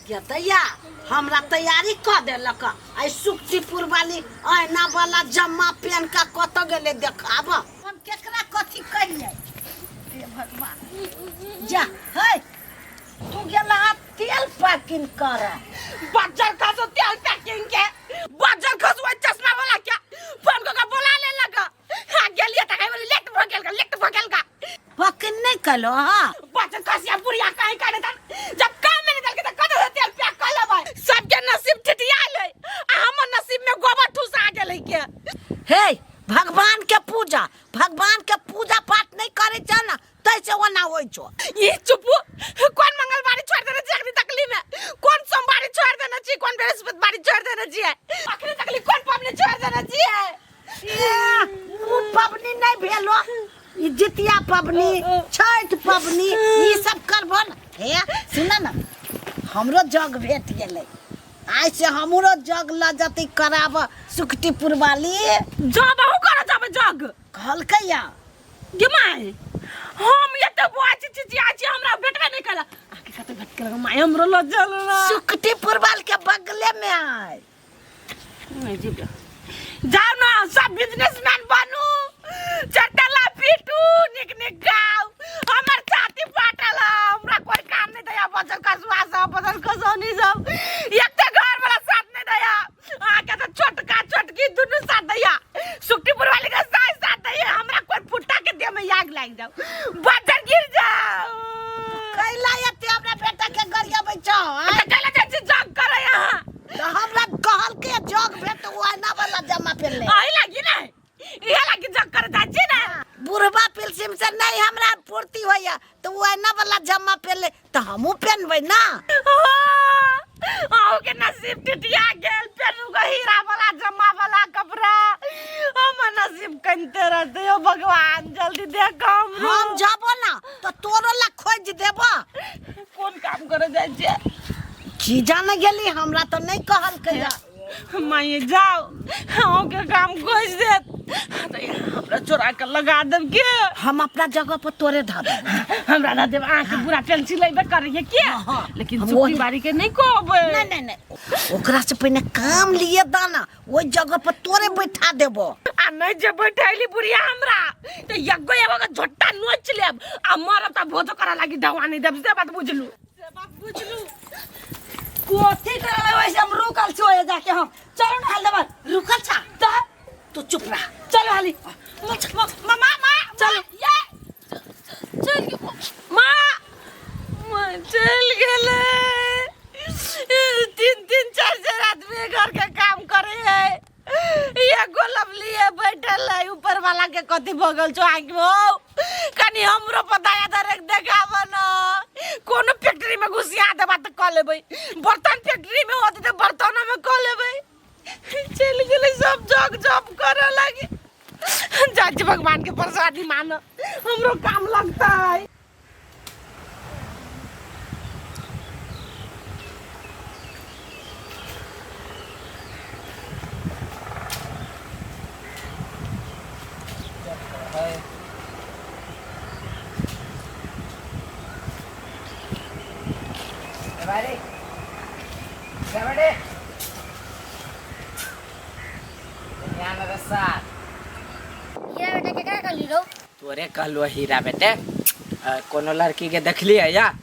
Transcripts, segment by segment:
के दैया हमरा तैयारी कर देलक आई सुक्तिपुर वाली आयना वाला जम्मा पेन का कत गेले देखाब हम केकरा कथी कहिए हे भगवान जा हे तू गेला तेल पैकिंग कर बच्चर का तो तेल पैकिंग के बच्चर खसवा चश्मा वाला क्या फोन को का बुला ले लगा हां गेलिए त कहीं लेट भगेल का पैकिंग नहीं कलो हां बच्चर खसिया बुढ़िया कहीं करे त जब काम में निकल के त कद तेल पैक कर लेबै सबके नसीब ठिठिया ले हमर नसीब में गोबर ठूस आ गेलै के हे भगवान के पूजा पाठ नहीं करे छ ना तैसे ओना होई छो ये चुप कौन मंगलवारी छोड़ देने छी अखनी तकली में कौन सोमवारी छोड़ देने छी कौन बृहस्पतिवारी छोड़ देने छी अखनी तकली कौन पबनी छोड़ देने छी वो पबनी नहीं भेलो ई जितिया पबनी छठ पबनी ई सब करबो न हे सुन न हमरो जग भेट गेलै आज से हमरो जग ल जति कराब सुक्तिपुर वाली जब हो कर जब जग कहलकैया गे माय हम एते बुआची चिची आची हमरा भेटबे नहीं कला आके कते भेट कर माय हमरो ल चल ना सुक्तिपुर वाल के बगले में आय नहीं जी जाओ ना सब बिजनेसमैन बनू चटला पीटू निक गाओ हमर छाती फाटल हमरा कोई काम नहीं दया बचल कसवा सब बदल कसौनी सब एक तो घर वाला साथ नहीं दया आके तो छोटकी दोनों साथ दया सुक्तिपुर वाले का साथ दया हमरा कोई फुट्टा के देह में आग लाग जाओ बचल गिर जाओ कैला एते हमरा बेटा के गरिया बैठो कैला जल्दी जग करे यहां तो हमरा कहल के जग भेट ओना वाला जमा पे ले आई लगी ना ये लगी जग कर दाची ना बुढ़वा पिलसिम से नहीं हमरा पूर्ति होया तो ओना वाला जमा पे ले तो हमहू पहनबै ना आओ के नसीब टिटिया गेल पेनू का हीरा वाला जमा वाला कपड़ा हम नसीब कंते रहते हो भगवान जल्दी देख हम जाबो ना तो तोरो ला खोज देबो कौन काम करे जाय छे की जाने गेली हमरा तो नहीं कहल कया मैं जाओ आओ के काम खोज दे हमरा चोरा के लगा देब के हम अपना जगह पर तोरे ध देब हमरा ना देब आंख पूरा पेंसिल लेबे करिए के लेकिन सुखी बारी के नहीं कहबे नहीं ओकरा से पहले काम लिए दाना ओई जगह पर तोरे बैठा देबो आ नहीं जे बैठैली बुढ़िया हमरा तो एगो झोट्टा नोच लेब आ मरब त भोजो करा लागी ढवानी देब से बात बुझलू कोथी करले वैसे हम रुकल छो जाके हम चलो ना हल रुकल छा तू चुप रह चलो हाली मामा चलो ये चल मां चल गेले तीन चार आदमी घर के काम करे है ये गोलबली है बैठल है ऊपर वाला के कथी भगल छो आंख में कनी हमरो पताया दरक देखाव न कोनो फैक्ट्री में घुसिया देबा त क लेबै बर्तन फैक्ट्री में होत त बर्तन में क लेबै चल गेले सब जग करे लागे जज भगवान के प्रसादी मान हमरो काम लगता है तोरे कहलो हीरा बेटे कोनो लड़की के देखली है या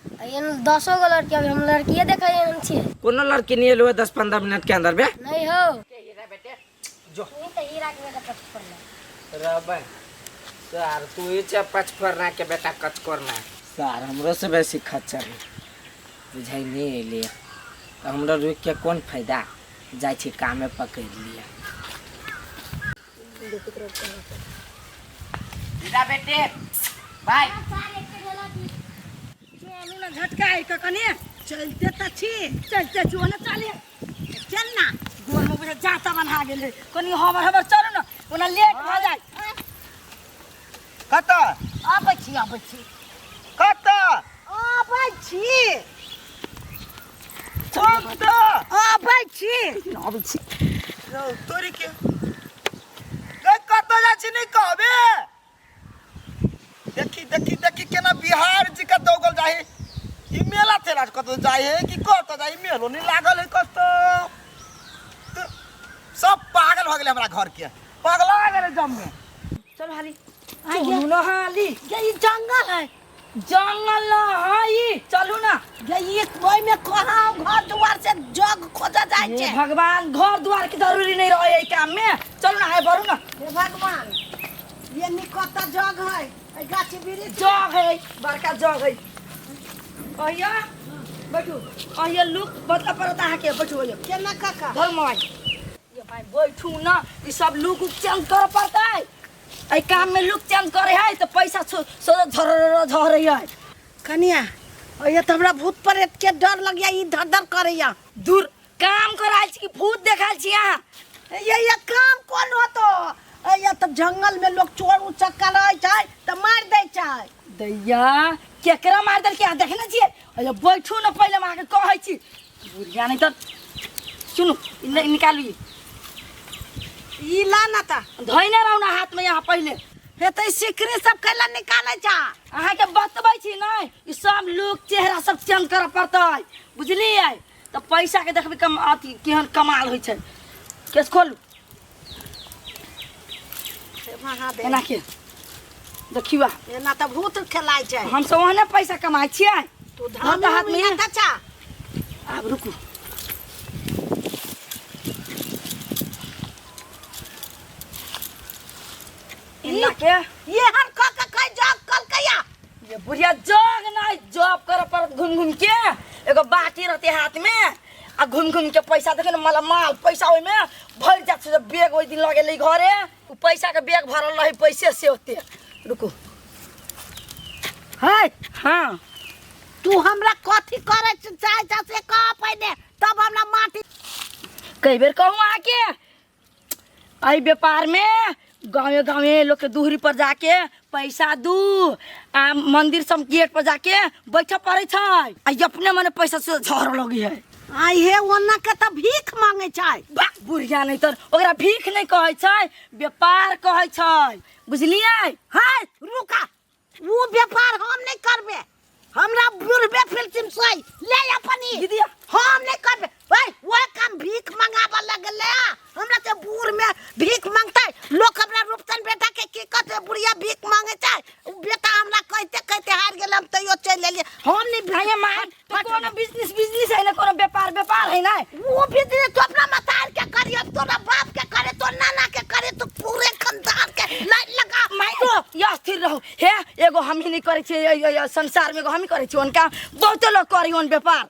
10 गो लड़की अभी हम लड़किए देखे छी कोनो लड़की नहीं लो 10-15 मिनट के अंदर बे नहीं हो हीरा बेटे जो तो हीरा के बेटा कच पड़ला रबे सर तू ही से पचफरना के बेटा कच करना सर हमरो से बेसी खच्चर बुझाई नहीं लिया तो हमरा रुक के कौन फायदा जाय छी कामे पकड़ लिया हीरा बेटे भाई चलू ना झटका है कने चलते त छी चलते छु ना चले चल ना गोर में बुझा जाता बना गेले कनी हमर चल ना ओना लेट भ जाय कत आबै छी कत आबै छी तोरी के कत जा छी नहीं कहबे देखी देखी देखी केना बिहार जी का दौगल जाही इमे ठेला ठेला कत जाए है कि कत जाए मेलो नहीं लागल है कत सब पागल हो गए हमरा घर के पगला गेले जम में चल हाली चलू ना हाली ये जंगल है जंगल ना हाई चलू ना ये कोई में कहाँ घर द्वार से जग खोजा जाए हे छे भगवान घर द्वार की जरूरी नहीं रहे है काम में चलू ना है बरू ना हे भगवान ये निकटा जग है ए गाछी वृक्ष जग है बड़का जग है अहिया बैठू अहिया लुक बदला पड़ता है के बैठू अहिया केना काका धर माई ये भाई बैठू ना ये सब लुक चेंज कर पड़ता है ए काम में लुक चेंज करे है तो पैसा सो झर झर है कनिया और ये तो हमरा भूत प्रेत के डर लग गया ई धर धर करैया दूर काम कराल छी भूत देखाल छी यहाँ ये काम कौन हो तो ये तो जंगल में लोग चोर उचक्का रहे छै तो मार दे छै दैया केकरा मार दल के देखने छिए अरे बैठू ना पहले हम आके कहै छी बुढ़िया नहीं तो सुनु निकालू ई ला ना ता धइने रहू ना हाथ में यहाँ पहले हे तो सिकरी सब कैला निकाले छा अहाँ के बतबै छी नहीं ई सब लोग चेहरा सब चेंज कर पड़ता है बुझलिए तो पैसा के देखबे कम अथी केहन कमाल होइ छै केस खोलू महादेव एना के देखिवा एना तो भूत खेलाय छै हम सब ओहने पैसा कमाई छियै तू हाँ, तो हाथ में धन में चा अब रुकू इन्ना के ये हम का कई जग कल कया ये बुढ़िया जग नहीं जॉब कर पर घूम घूम के एगो बाटी रहते हाथ में आ घूम घूम के पैसा देखे ना मला माल पैसा ओइ में भर जात से बैग ओइ दिन लगे ले घरे उ पैसा के बैग भरल रही पैसे से होते रुको है हां तू हमरा कथी करे चाहे से कह पहले तब हमरा माटी कई बेर कहूँ आके आई व्यापार में गाँव गाँव लोग के दूहरी पर जाके पैसा दू आ मंदिर सब गेट पर जाके बैठे पड़े छै आ अपने मने पैसा से झड़ लगी है आई हे ओना के त भीख मांगे छै बा बुढ़िया नहीं तो ओकरा भीख नहीं कहे छै व्यापार कहे छै बुझलिए है रुका वो व्यापार हम नहीं करबे हमरा बुढ़बे फिल्म से ले अपनी दीदी हम नहीं करबे भाई वो काम भीख मंगावा लगले हमरा ते बूढ़ में भीख मांगते लोग हमरा रूपचन बेटा के की कहते बुढ़िया भीख मांगे छै उ बेटा हमरा कहते कहते हार गेल हम तैयो चल लेलिए हम नहीं भैया मार तो कोनो बिजनेस है ना कोनो व्यापार है ना वो बिजनेस तो अपना मतार के करियो तोरा बाप के करे तो नाना के करे तो पूरे खानदान के लाइन लगा माइको या स्थिर रहो हे एगो हम ही नहीं करे छे संसार में एगो हम ही करे छे उनका बहुत लोग करी उन व्यापार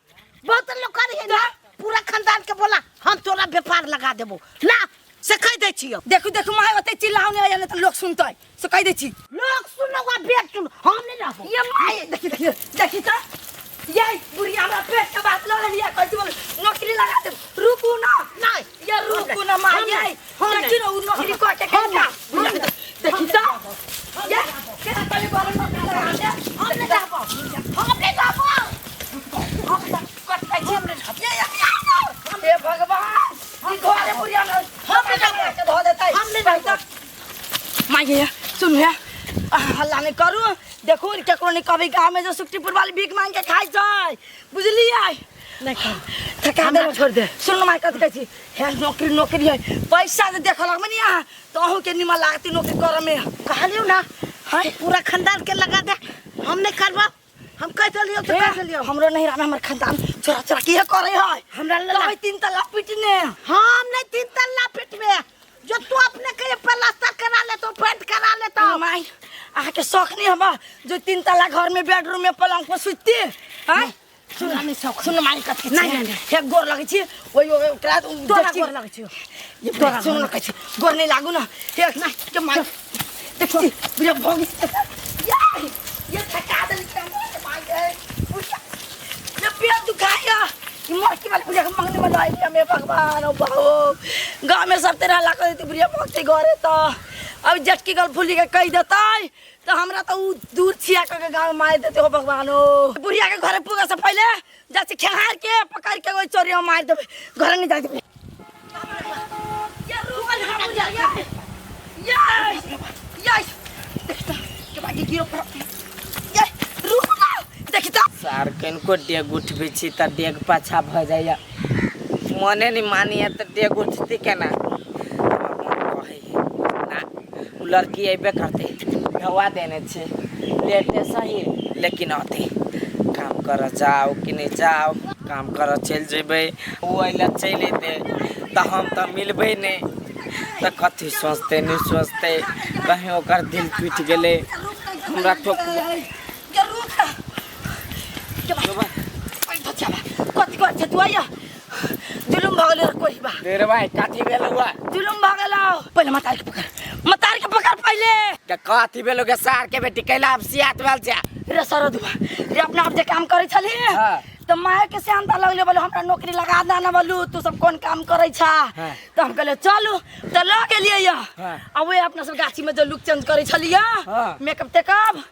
बहुत लोग करी है ना पूरा खानदान के बोला हम तोरा व्यापार लगा देबो ला से कह दे छियो देखू देखू माय ओते चिल्लाओ नहीं जाने तो लोग सुनतै से कह दे छी लोग सुनवा बेट सुन हम नहीं रहबो ये माय देखी तो ये बुढ़िया हमरा पेट के बात ल लिया कहती बोल नौकरी लगा दे रुकू ना नहीं ये रुकू ना माय ये देखी ना उ नौकरी काटे के ना देखी तो ये केना तले बोल नौकरी लगा दे हम नहीं रहबो हम नहीं रहबो हे भगवान ई घरे बुढ़िया हम नहीं धो देतै हम नहीं रहबो माय ये सुन हे हल्ला नहीं करू देखो केकरो नहीं कभी गांव में जो सुक्तिपुर वाली भीख मांग के खाई जाए बुझलिए नहीं कर थका दे छोड़ दे सुन माय कथि कहै छी हे नौकरी है पैसा से देख लग मनी यहाँ तो अहू के निमन लागती नौकरी कर में कहलियो ना हां पूरा खानदान के लगा दे हम नहीं करबो हम कह देलियो तो कह देलियो हमरो नहीं रहा हमर खानदान छोरा छोरा की करे है हमरा लगा तीन तला पीटने हम नहीं तीन तल्ला पिट में जो तू अपने के प्लास्टर करा ले तो पेंट करा ले तो माय आहा के शौक नहीं हमा जो तीन तला घर में बेडरूम में पलंग पर सुतती हैं सुन नहीं शौक सुन माय कथि नहीं हे गोर लगे छी ओइ ओकरा तोरा गोर लगे छी ये तोरा सुन लगे छी गोर नहीं लागू ना हे ना के माय देखी बुझे भोगी ये थका दे माय ये पेट दुखाया ये मरकी वाली बुढ़िया के मांगने वाला है मेरे भगवान ओ बाबू गांव में सब तेरा लाख देती बुढ़िया मरते घरे तो अब जटकी गल फुली के कह देता तो हमरा तो उ दूर छिया के गांव में मार देते हो भगवान ओ बुढ़िया के घरे पुगे से पहले जासे खेहार के पकड़ के कोई चोरिया मार देबे घर नहीं जाए देबे ये रुकल हम बुढ़िया ये देखता के बाकी गिरो पर ये रुक ना देखी तो सार कनको डेग उठबे छी त डेग पाछा भ जाइया मने नहीं मानिए त डेग उठती केना ना उ लड़की अबे करते ढवा देने छे लेटे सही लेकिन आते काम कर जाओ कि नहीं जाओ काम कर चल जेबे वो अइला चल दे त हम त मिलबे नहीं त कथी सोचते नहीं सोचते कहीं ओकर दिल टूट गेले हमरा ठोक कति गर्छ तू आइया जुलुम भगले कोही बा तेरे भाई काठी बेल हुआ जुलुम भगला पहिले मतार के पकड़ पहिले के काठी बेल के सार के बेटी कैला अब सियात वाल जा रे सरदुआ रे अपना आप जे काम करे छली हां तो माय के शांता लगले बोले हमरा नौकरी लगा देना बोलू तू सब कौन काम करे छा तो हम कहले चलू तो ल गेलिए या अब वे अपना सब गाछी में जो लुक चेंज करे छलिया मेकअप टेकअप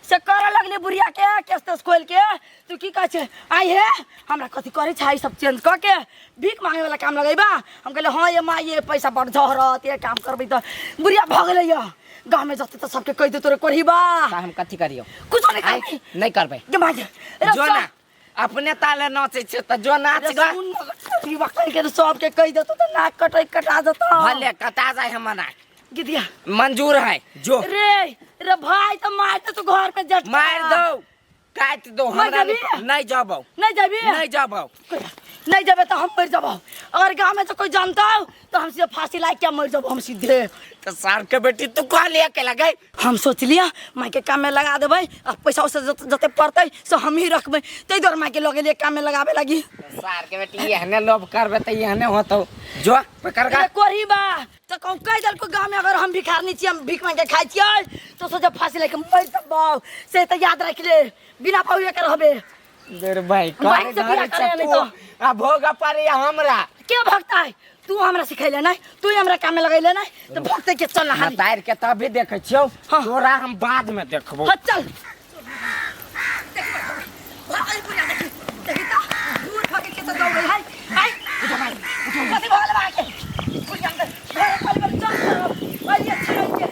से करे लगले बुढ़िया के केस तेस खोल के तू की कह छे आई है हमरा कथि करे छा ई सब चेंज क के भीख मांगे वाला काम लगैबा हम कहले हां ये माय ये पैसा बढ़ झहरत ये काम करबे तो बुढ़िया भगले या गांव में जते तो सबके कह दे तोरे करहीबा हम कथि करियो कुछ नहीं करबे के माजे जो ना अपने ताले नाचे छे त जो नाच गा ई वक्त के सब के कह देतो तो नाक कटा जतो भले कटा जाए हमना गिदिया मंजूर है जो रे भाई तो मार दे तू घर पे जट मार दो काट दो हमरा नहीं जाबो नहीं जाबो नहीं जाबे तो हम मर जाबो अगर गांव में तो कोई जानता हो तो हम सीधे फांसी लाग के मर जाबो हम सीधे तो सार के बेटी तू कह लिया के लगे हम सोच लिया माई के काम में लगा देबे अब पैसा उसे जते पड़ते सो हम ही रखबे तै दर माई के लगे लिए काम में लगावे लगी सार के बेटी यहने लोभ करबे त यहने होतो जो पकड़ गा कोरी बा तो कौन कह दल को गांव में अगर हम भिखार नहीं छी हम भीख मांग के खाई छी तो सोचे फांसी लेके मर जाबो से तो याद रख ले बिना पावे के रहबे देर भाई भाई से बिना करे नहीं तो आ भोग पारे हमरा के भक्ता है तू हमरा सिखैले नहीं तू ही हमरा काम में लगैले नहीं तो भक्ते के चल हां तार के तभी देखे छियो तोरा हम बाद में देखबो हां चल भाई पुरा देखी ता दूर भागे के तो दौड़े है आई उठा भाई कथि भगले भागे पुरा अंदर पहले पर चल भाई अच्छा है के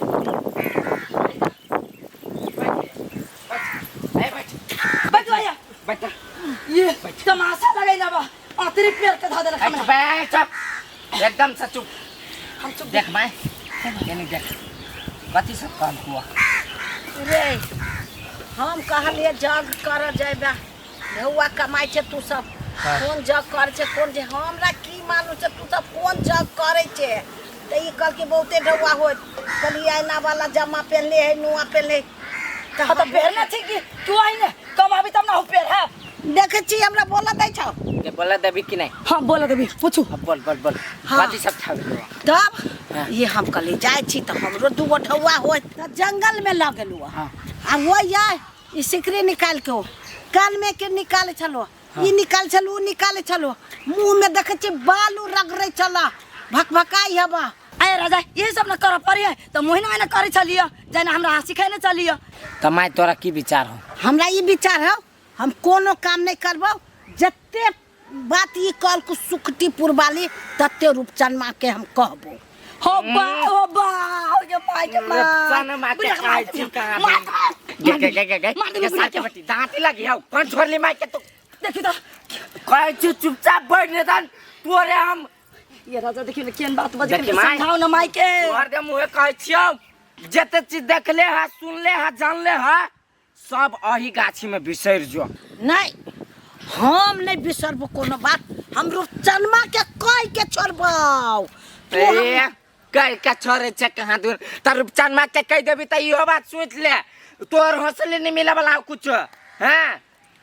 बैठ आया बेटा ये तमाशा लगैला बा अतरी पेड़ के धा दे रखा मैं बैठ चुप एकदम से चुप हम चुप देख मैं यानी देख कथि सब काम हुआ रे हम कहलिए जग कर जाबे ढौआ कमाई छे तू सब कौन जग करे छे कौन जे हमरा की मालूम छे तू सब कौन जग करे छे त ई कल के बहुते ढौआ होय कली आईना वाला जमा पहनले है नुआ पहनले तो पहनना थी कि तू आई ने कम अभी तब ना हो पेड़ है देखे छी हमरा बोला दै छौ के बोला देबी कि नहीं हां बोला देबी पूछू बोल हाँ। कथि सब था तब ये हम कली जाय छी त हमरो दुगो ढौआ होय त जंगल में ल गेलु आ वो या ई सिकरी निकाल के कान में के निकाले छलो ई निकाल छलो निकाले छलो मुंह में देखे छी बालू रगड़े छला भकभकाई हबा अरे राजा ये सब न कर पड़ी है तो मोहिना में न करे चलिए जना हमरा हंसी खाए न चलिए त मैं तोरा की विचार हो हमरा ई विचार है हम कोनो काम नहीं करबो जत्ते बात ई कल को सुखटी पुरवाली तत्ते रूपचंद मां के हम कहबो हो बा ये माय के मां रूपचंद मां के खाई छी कहां के साथ के बेटी दांती लगी हो कौन छोड़ली माय के तू देखी तो कह चुपचाप बैठ ने तन तोरे हम ये राजा देखी न केन बात बजे देखी माय समझाओ न माय के तोहर के मुंह कह छियो जते चीज देखले है सुनले है जानले है सब अही गाछी में बिसर जो नहीं हम नहीं बिसरबो कोनो बात हम रूपचंदमा के कह के छोड़बो ए कह के छोड़े छ कहां दूर त रूपचंदमा के कह देबी त इहो बात सोच ले तोर हौसले नहीं मिले वाला कुछ हैं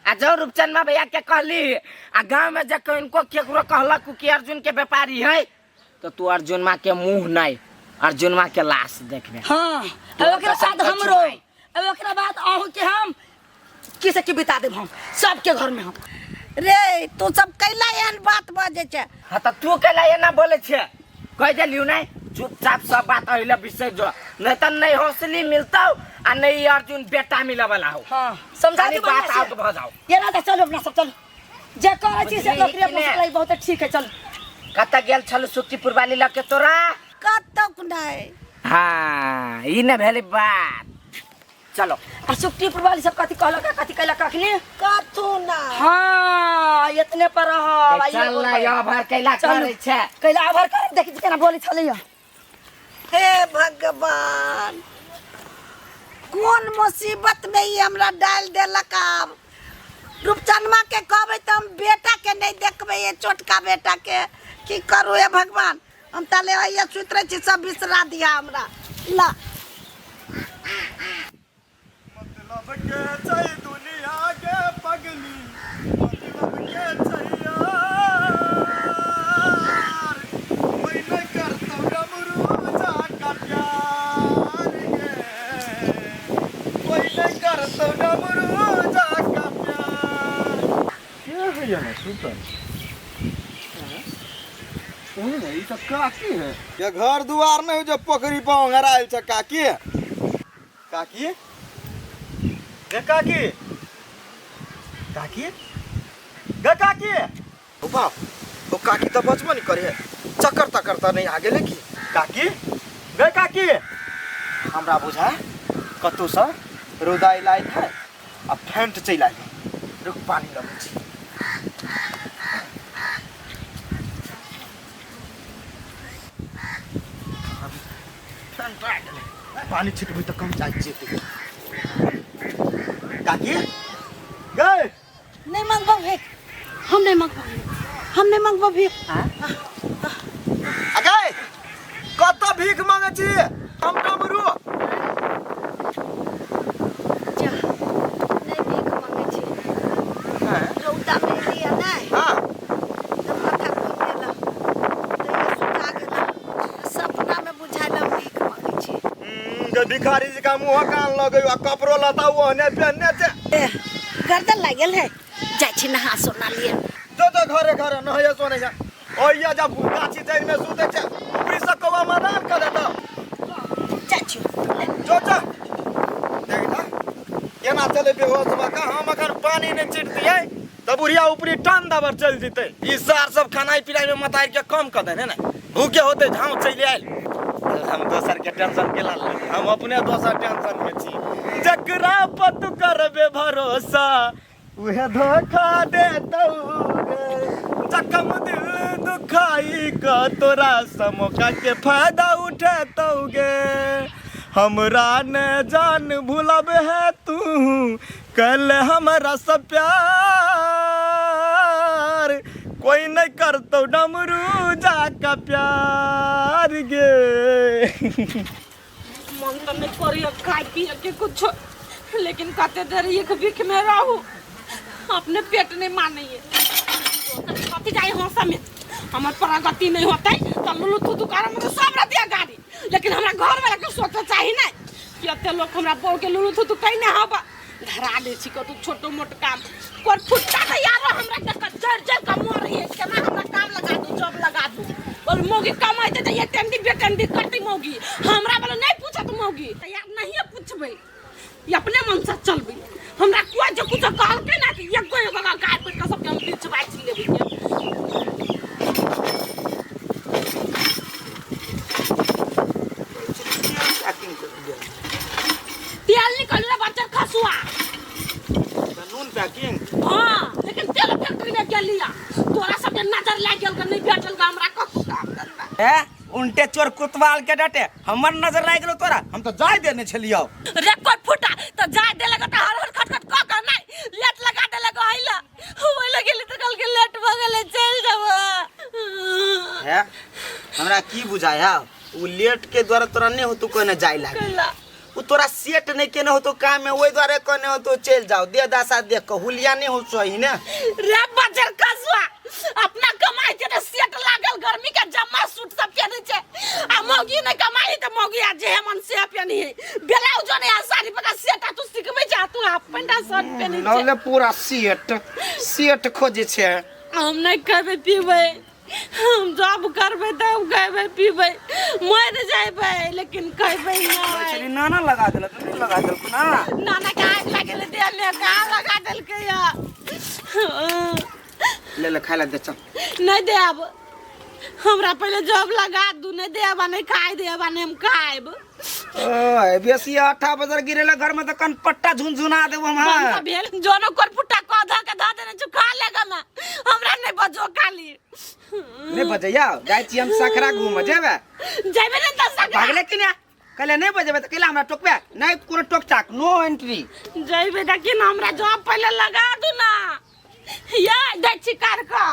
आ जो रूपचंदमा भैया के कहली आ गांव में जे इनको केकरो कहला कि अर्जुन के व्यापारी है तो तू अर्जुनमा के मुंह नहीं अर्जुनमा के लाश देखबे हां अब ओकरा साथ हमरो अब ओकरा बाद आहू के हम किसे के बिता देब हम सबके घर में हम रे तू सब कैला एहन बात बाजे छे हां त तू केला ये ना बोले छे कह देलियो नहीं चुपचाप सब बात अहिले बिसर जो नहीं त नहीं हौसली मिलता आ नहीं अर्जुन बेटा मिले वाला हो हां समझा दी बात आउट भ जाओ ये ना चलो अपना सब चलो जे करे छी से नौकरी अपना सब बहुत ठीक है चल कत गेल छल सुक्तिपुर वाली लके तोरा कतक नहीं हां ई न भेले बात चलो आ सुखटीपुर वाली सब कथी कहलक कथी कहलक अखनी कथू ना हां इतने पर रह चल ना या भर कैला करे छे कैला आभार कर देखि केना बोली छलैया हे भगवान कौन मुसीबत में ये हमरा डाल देलक आब रूपचनमा के कहबै त हम बेटा के नहीं देखबै ये छोटका बेटा के की करू हे भगवान हम ताले आइया सुतरे छी सब बिसरा दिया हमरा ला मतलब के छै दुनिया के पगली मतलब के छै यार कोई न करतो डमरू जा का प्यार गे कोई न करतो डमरू जा का प्यार क्या है ये ना सुपर नहीं तो काकी है ये घर दुआर में जो पोखरी पाँव हरायल छ काकी काकी गे काकी काकी गे काकी ओ बाप ओ काकी तो बचबो नहीं करे चक्कर तक्कर तो नहीं आगे लेकी काकी गे काकी हमरा बुझा कतौ से रोदाई लाइल है आ फेंट चल आइल रुक पानी लबै छी पानी छिटबै त कम जाइ जेतै काकी गए नहीं मांगबो भीख हम नहीं मांगबो भीख अगए कत भीख मांगे छी हम डमरू जा नहीं भीख मांगे छी रौदा में लिया नहीं हां तब माथा खोल देला तो ये सुखा गेला सपना में बुझाइला भीख मांगे छी गे भिखारी जी का मुंह कान लगै आ कपड़ो लता ओहने पहनने छै गर्दन लागल है जाइ छी नहा सोना लिए जो घरे घरे नहये सोने जा ओइया जब गाछी जड़ में सुते छै ऊपरी से कवा मैदान कर देता जाइ छी जो देख ना केना चले बेहोश बा का हम अगर पानी नहीं छिट दिए त बुढ़िया ऊपरी टान दबर चल जते ई सार सब खानाई पिनाई में मतार के कम कर देने ना भूखे होते झाव चल आइल हम दोसर के टेंशन के लाल हम अपने दोसर टेंशन में छी जकरा पर तू करबे भरोसा उहे धोखा देतौ गे जखम दिल दुखाई का तोरा समोका के फायदा उठेतौ गे हमरा ने जान भूलब है तू कल हमरा से प्यार कोई नहीं करतो डमरू जा का प्यार गे मन तो नहीं करिए खाए पिए के कुछ लेकिन कहते देर एक भीख में रहू अपने पेट नहीं मानिए कथी जाए हंसा में हमार प्रगति नहीं होते तो लुलु थुथु कर मुझे सब रह दिया गाड़ी लेकिन हमरा घर वाला के सोचे चाहिए ना कि अते लोग हमरा बोल के लुलु थुथु कहीं ना हबा धरा दे छी कतु छोटो मोट काम कोई फुटका नहीं यार हमरा के जड़ जड़ का मोर है केना हमरा काम लगा दू जॉब लगा दू और मोगी कमाइते त ये टेंडी बेटेंडी करती मोगी हमरा वाला नहीं पूछत मोगी यार नहीं पूछबे ये अपने मन से चलबे हमरा कोई जो कुछ कहल के ना कि एको एगो गाय पेट का सब हम बीच बात लेबे तेल निकल रे बच्चा खसुआ नून पैकिंग हां लेकिन तेल फैक्ट्री में के लिया तोरा सब नजर लाग गेल के नहीं भेटल का हमरा ककु काम करना ए उल्टे चोर कुतवाल के डटे हमर नजर लाग गेलो तोरा हम तो जाय देने छलियो रे कोई फुटा तो जाय देले तो हर हर खटखट क कर नहीं लेट लगा देले को आइला होय लगेले तो कल के लेट भ गेले चल जाबा है हमरा की बुझाया उ लेट के द्वारा तोरा नहीं हो तू कोने जाय लाग कला उ तोरा सेट नहीं केने हो तो काम में ओई द्वारा कोने हो तो चल जाओ दे दासा देख के हुलिया नहीं हो सही ने रे बजर कसवा अपना कमाई के तो सेट लागल गर्मी के जम्मा सूट सब पहने छे आ मौगी ने कमाई तो मौगी आ जे मन से पहनी है ब्लाउज ने साड़ी पका सेट तू सिखबे जा तू हाफ पैंटा शर्ट पहने छे नले पूरा सेट खोजे छे हम नहीं करबे पीबे हम जॉब करबे तब खाबे पीबे मर जाबे लेकिन कहबे चली नहीं नाना लगा देला तू नहीं लगा देल नाना नाना का आग लगेले दे ले का लगा देल के या ले ले खाइला दे चल नहीं देब हमरा पहले जॉब लगा दू नहीं देब नहीं खाए देब नहीं हम खाएब ओए बेसी 8 बजे गिरेला घर में तो कन पट्टा झुनझुना देबो हम बंदा भेल जोनो कोन पुट्टा को धा के धा देने छु खा लेगा मैं हमरा नहीं बजो खाली नहीं बजैया जाय छी हम सकरा घूम जेबे जेबे नहीं त सका भागले कि ना कहले नहीं बजेबे त कहला हमरा टोकबे नहीं कोनो टोकटाक नो एंट्री जेबे देखि ना हमरा जॉब पहले लगा दू ना या दे छी कार का